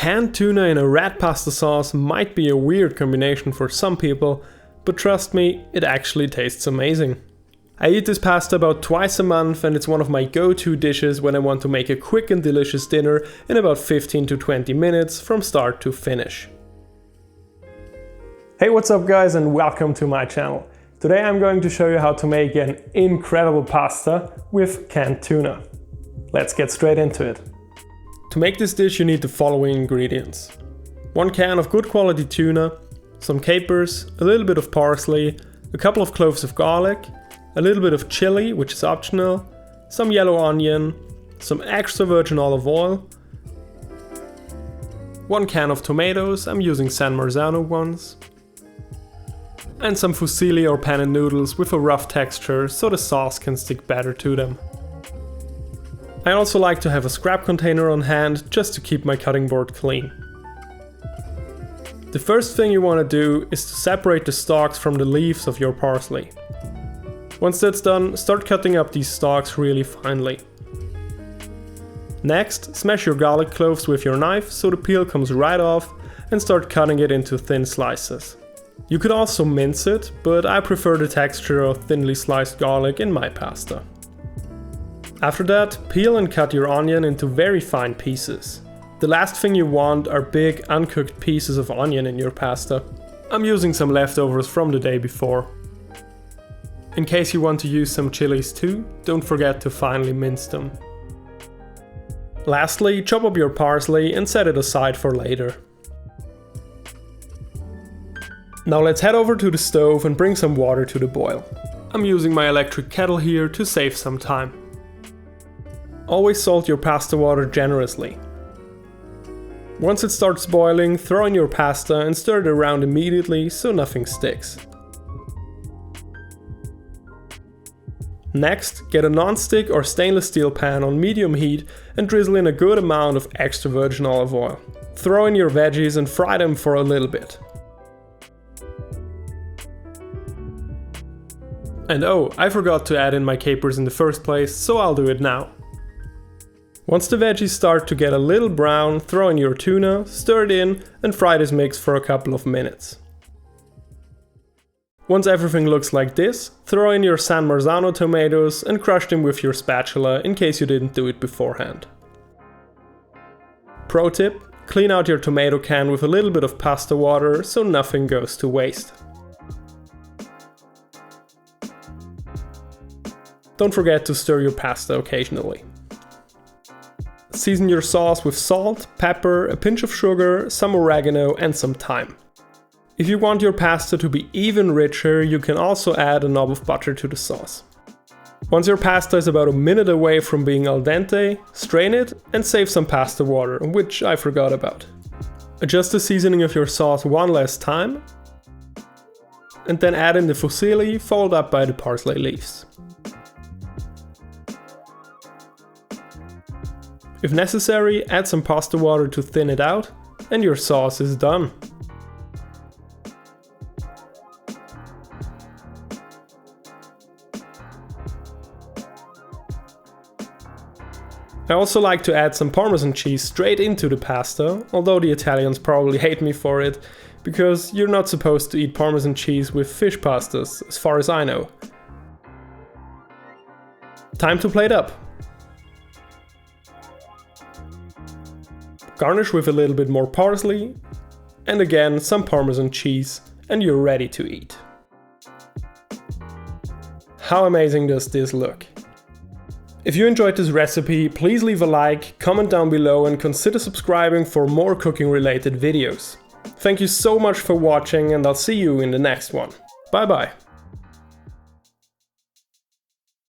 Canned tuna in a red pasta sauce might be a weird combination for some people, but trust me, it actually tastes amazing. I eat this pasta about twice a month and it's one of my go-to dishes when I want to make a quick and delicious dinner in about 15 to 20 minutes from start to finish. Hey, what's up guys, and welcome to my channel. Today I'm going to show you how to make an incredible pasta with canned tuna. Let's get straight into it. To make this dish you need the following ingredients. 1 can of good quality tuna, some capers, a little bit of parsley, a couple of cloves of garlic, a little bit of chili, which is optional, some yellow onion, some extra virgin olive oil, 1 can of tomatoes, I'm using San Marzano ones, and some fusilli or penne noodles with a rough texture so the sauce can stick better to them. I also like to have a scrap container on hand just to keep my cutting board clean. The first thing you want to do is to separate the stalks from the leaves of your parsley. Once that's done, start cutting up these stalks really finely. Next, smash your garlic cloves with your knife so the peel comes right off and start cutting it into thin slices. You could also mince it, but I prefer the texture of thinly sliced garlic in my pasta. After that, peel and cut your onion into very fine pieces. The last thing you want are big uncooked pieces of onion in your pasta. I'm using some leftovers from the day before. In case you want to use some chilies too, don't forget to finely mince them. Lastly, chop up your parsley and set it aside for later. Now let's head over to the stove and bring some water to the boil. I'm using my electric kettle here to save some time. Always salt your pasta water generously. Once it starts boiling, throw in your pasta and stir it around immediately so nothing sticks. Next, get a non-stick or stainless steel pan on medium heat and drizzle in a good amount of extra virgin olive oil. Throw in your veggies and fry them for a little bit. And oh, I forgot to add in my capers in the first place, so I'll do it now. Once the veggies start to get a little brown, throw in your tuna, stir it in and fry this mix for a couple of minutes. Once everything looks like this, throw in your San Marzano tomatoes and crush them with your spatula in case you didn't do it beforehand. Pro tip: clean out your tomato can with a little bit of pasta water so nothing goes to waste. Don't forget to stir your pasta occasionally. Season your sauce with salt, pepper, a pinch of sugar, some oregano and some thyme. If you want your pasta to be even richer, you can also add a knob of butter to the sauce. Once your pasta is about a minute away from being al dente, strain it and save some pasta water, which I forgot about. Adjust the seasoning of your sauce one last time, and then add in the fusilli followed up by the parsley leaves. If necessary, add some pasta water to thin it out, and your sauce is done. I also like to add some Parmesan cheese straight into the pasta, although the Italians probably hate me for it, because you're not supposed to eat Parmesan cheese with fish pastas, as far as I know. Time to plate up. Garnish with a little bit more parsley, and again some Parmesan cheese, and you're ready to eat. How amazing does this look? If you enjoyed this recipe, please leave a like, comment down below and consider subscribing for more cooking related videos. Thank you so much for watching and I'll see you in the next one. Bye bye.